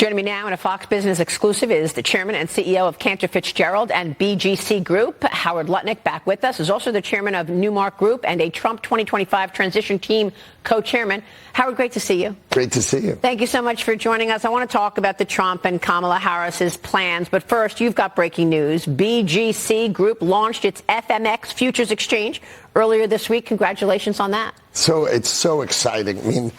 Joining me now in a Fox Business exclusive is the chairman and CEO of Cantor Fitzgerald and BGC Group, Howard Lutnick, back with us. Is also the chairman of Newmark Group and a Trump 2025 transition team co-chairman. Howard, great to see you. Great to see you. Thank you so much for joining us. I want to talk about the Trump and Kamala Harris's plans, but first, you've got breaking news. BGC Group launched its FMX Futures Exchange earlier this week. Congratulations on that. So it's so exciting. I mean,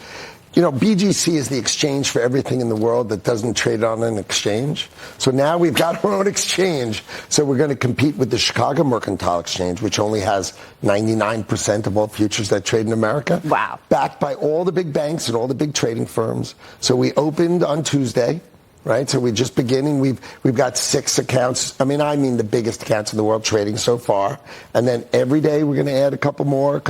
you know, BGC is the exchange for everything in the world that doesn't trade on an exchange. So now we've got our own exchange. So we're going to compete with the Chicago Mercantile Exchange, which only has 99% of all futures that trade in America. Wow. Backed by all the big banks and all the big trading firms. So we opened on Tuesday. Right, so we're just beginning. We've got 6 accounts. I mean the biggest accounts in the world trading so far. And then every day we're going to add a couple more.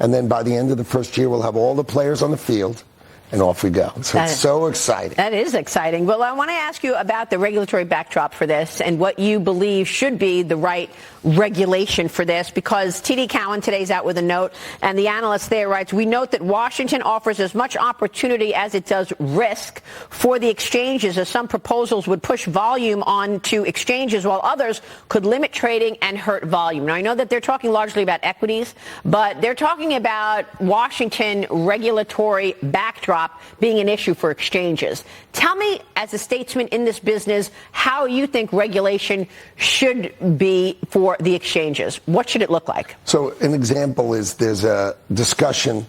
And then by the end of the first year, we'll have all the players on the field. And off we go. So it's so exciting. That is exciting. Well, I want to ask you about the regulatory backdrop for this and what you believe should be the right regulation for this, because TD Cowen today's out with a note, and the analyst there writes, we note that Washington offers as much opportunity as it does risk for the exchanges, as some proposals would push volume onto exchanges while others could limit trading and hurt volume. Now, I know that they're talking largely about equities, but they're talking about Washington regulatory backdrop being an issue for exchanges. Tell me, as a statesman in this business, how you think regulation should be for the exchanges. What should it look like? So an example is there's a discussion,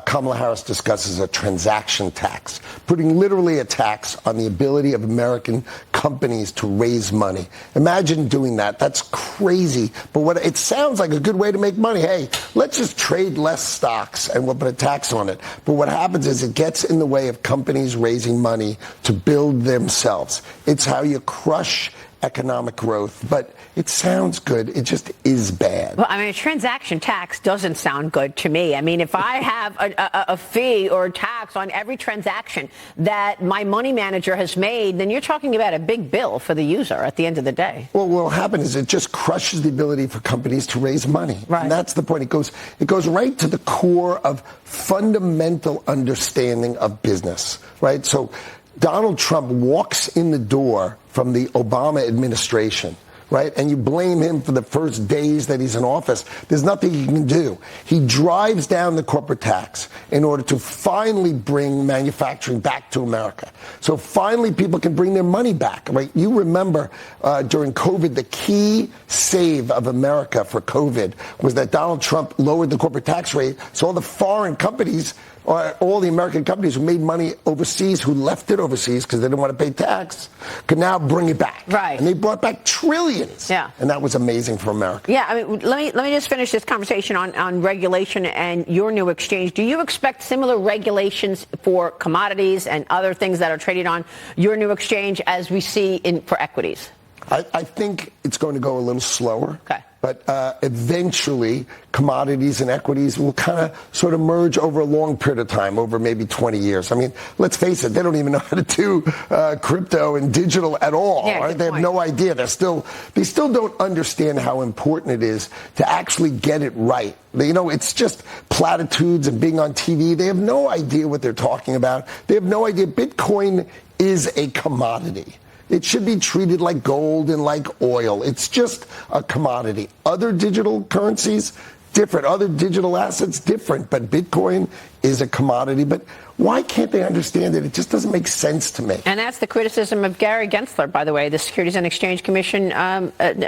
Kamala Harris discusses a transaction tax, putting literally a tax on the ability of American companies to raise money. Imagine doing that. That's crazy. But what it sounds like a good way to make money. Hey, let's just trade less stocks and we'll put a tax on it. But what happens is it gets in the way of companies raising money to build themselves. It's how you crush economic growth, but it sounds good. It just is bad. Well, I mean, a transaction tax doesn't sound good to me. I mean, if I have a fee or a tax on every transaction that my money manager has made, then you're talking about a big bill for the user at the end of the day. Well, what will happen is it just crushes the ability for companies to raise money. Right. And that's the point. It goes right to the core of fundamental understanding of business, right? So Donald Trump walks in the door from the Obama administration, right? And you blame him for the first days that he's in office. There's nothing he can do. He drives down the corporate tax in order to finally bring manufacturing back to America. So finally people can bring their money back, right? You remember during COVID, the key save of America for COVID was that Donald Trump lowered the corporate tax rate. So all the foreign companies, or all the American companies who made money overseas, who left it overseas because they didn't want to pay tax, could now bring it back. Right. And they brought back trillions. Yeah. And that was amazing for America. Yeah. I mean, let me just finish this conversation on regulation and your new exchange. Do you expect similar regulations for commodities and other things that are traded on your new exchange as we see for equities? I think it's going to go a little slower. Okay. But eventually, commodities and equities will kind of sort of merge over a long period of time, over maybe 20 years. I mean, let's face it, they don't even know how to do crypto and digital at all. Yeah, right? They have no idea. They still don't understand how important it is to actually get it right. You know, it's just platitudes and being on TV. They have no idea what they're talking about. They have no idea. Bitcoin is a commodity. It should be treated like gold and like oil. It's just a commodity. Other digital currencies, different. Other digital assets, different. But Bitcoin is a commodity. But why can't they understand it? It just doesn't make sense to me. And that's the criticism of Gary Gensler, by the way, the Securities and Exchange Commission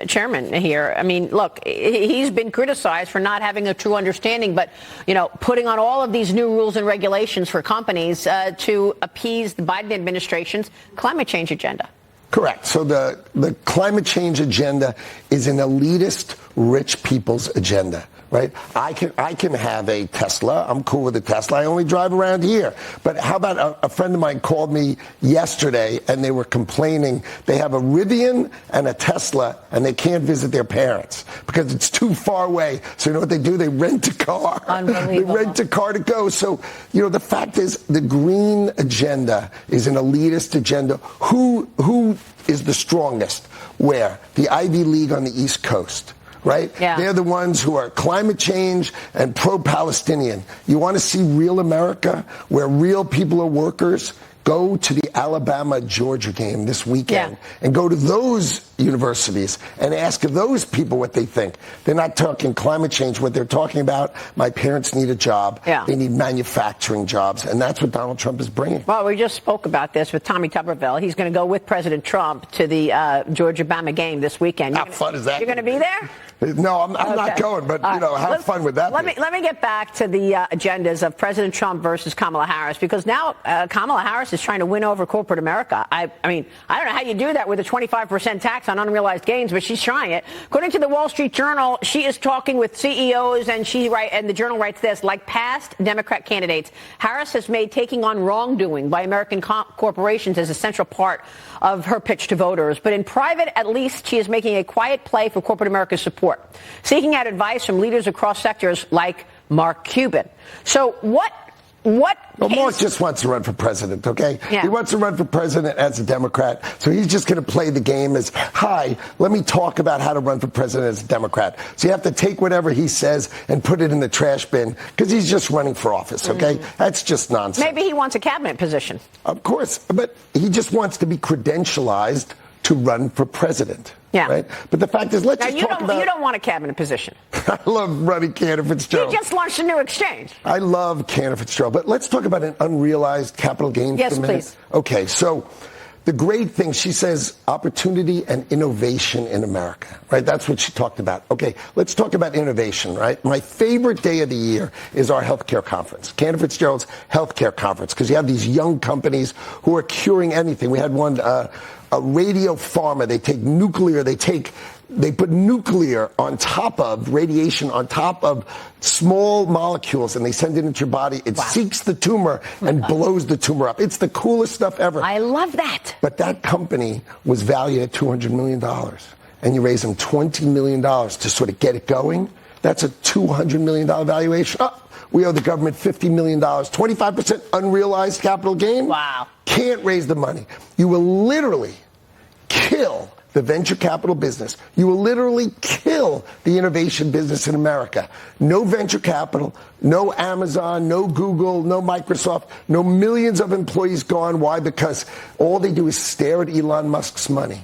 chairman here. I mean, look, he's been criticized for not having a true understanding, but, you know, putting on all of these new rules and regulations for companies to appease the Biden administration's climate change agenda. Correct. So the climate change agenda is an elitist, rich people's agenda, right? I can have a Tesla. I'm cool with a Tesla. I only drive around here. But how about a friend of mine called me yesterday and they were complaining they have a Rivian and a Tesla and they can't visit their parents because it's too far away. So you know what they do? They rent a car. Unbelievable. They rent a car to go. So, you know, the fact is the green agenda is an elitist agenda. Who is the strongest? Where? The Ivy League on the East Coast. Right? Yeah. They're the ones who are climate change and pro-Palestinian. You want to see real America where real people are workers? go to the Alabama-Georgia game this weekend and go to those universities and ask those people what they think. They're not talking climate change. What they're talking about, my parents need a job. They need manufacturing jobs. And that's what Donald Trump is bringing. Well, we just spoke about this with Tommy Tuberville. He's going to go with President Trump to the Georgia-Bama game this weekend. How fun is that? You're going to be there? No, I'm not going, but, how fun would that be? Let me get back to the agendas of President Trump versus Kamala Harris, because now Kamala Harris is trying to win over corporate America. I mean, I don't know how you do that with a 25% tax on unrealized gains, but she's trying it. According to the Wall Street Journal, she is talking with CEOs, and the Journal writes this: like past Democrat candidates, Harris has made taking on wrongdoing by American corporations as a central part of her pitch to voters. But in private, at least, she is making a quiet play for corporate America's support, seeking out advice from leaders across sectors like Mark Cuban. So what? Well, Mark just wants to run for president, okay? Yeah. He wants to run for president as a Democrat, so he's just going to play the game as, hi, let me talk about how to run for president as a Democrat. So you have to take whatever he says and put it in the trash bin, because he's just running for office, okay? That's just nonsense. Maybe he wants a cabinet position. Of course, but he just wants to be credentialized to run for president. Yeah. Right? But the fact is, let's just talk about... You don't want a cabinet position. I love running Cantor Fitzgerald. He just launched a new exchange. I love Cantor Fitzgerald. But let's talk about an unrealized capital gain for a minute. Yes, please. Okay, so the great thing, she says opportunity and innovation in America, right? That's what she talked about. Okay, let's talk about innovation, right? My favorite day of the year is our healthcare conference, Cantor Fitzgerald's healthcare conference, because you have these young companies who are curing anything. We had one... a radio pharma, they take nuclear, they put nuclear on top of radiation, on top of small molecules, and they send it into your body. It seeks the tumor and blows the tumor up. It's the coolest stuff ever. I love that. But that company was valued at $200 million, and you raise them $20 million to sort of get it going. That's a $200 million valuation. We owe the government $50 million, 25% unrealized capital gain. Wow. Can't raise the money. You will literally kill the venture capital business. You will literally kill the innovation business in America. No venture capital, no Amazon, no Google, no Microsoft, no millions of employees gone. Why? Because all they do is stare at Elon Musk's money.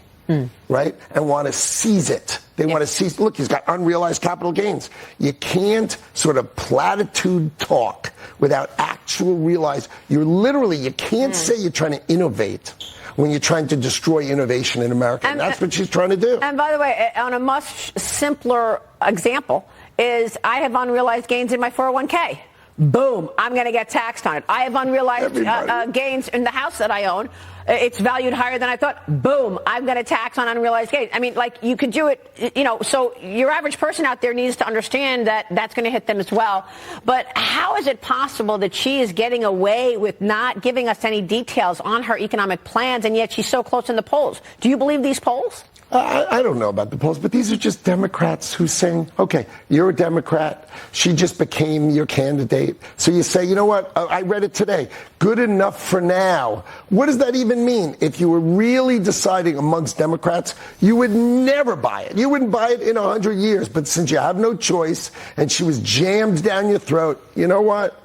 Right? And want to seize it. They want to seize. Look, he's got unrealized capital gains. You can't sort of platitude talk without actual realize. You can't say you're trying to innovate when you're trying to destroy innovation in America. And that's what she's trying to do. And by the way, on a much simpler example is I have unrealized gains in my 401k. Boom, I'm going to get taxed on it. I have unrealized gains in the house that I own. It's valued higher than I thought. Boom, I'm going to tax on unrealized gains. I mean, like, you could do it, so your average person out there needs to understand that that's going to hit them as well. But how is it possible that she is getting away with not giving us any details on her economic plans, and yet she's so close in the polls? Do you believe these polls? I don't know about the polls, but these are just Democrats who's saying, okay, you're a Democrat. She just became your candidate. So you say, you know what? I read it today. Good enough for now. What does that even mean? If you were really deciding amongst Democrats, you would never buy it. You wouldn't buy it in 100 years. But since you have no choice and she was jammed down your throat, you know what?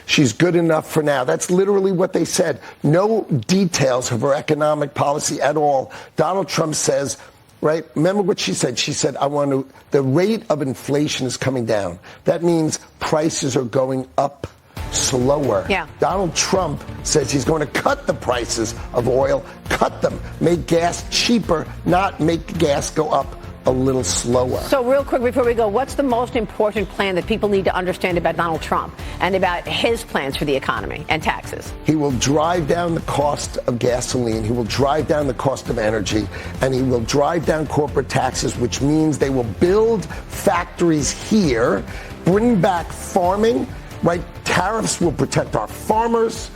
She's good enough for now. That's literally what they said. No details of her economic policy at all. Donald Trump says, right? Remember what she said? She said, the rate of inflation is coming down. That means prices are going up slower. Yeah. Donald Trump says he's going to cut the prices of oil, cut them, make gas cheaper, not make gas go up a little slower. So real quick before we go, what's the most important plan that people need to understand about Donald Trump and about his plans for the economy and taxes? He will drive down the cost of gasoline. He will drive down the cost of energy, and he will drive down corporate taxes, which means they will build factories here, bring back farming, right? Tariffs will protect our farmers.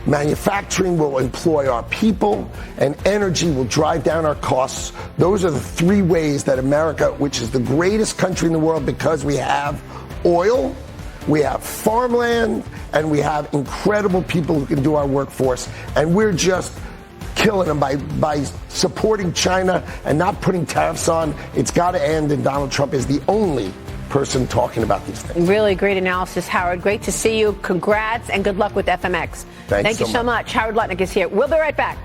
Manufacturing will employ our people, and energy will drive down our costs. Those are the three ways that America, which is the greatest country in the world because we have oil, we have farmland, and we have incredible people who can do our workforce, and we're just killing them by supporting China and not putting tariffs on. It's got to end, and Donald Trump is the only person talking about these things. Really great analysis, Howard. Great to see you. Congrats and good luck with FMX. Thank you so so much. Howard Lutnick is here. We'll be right back.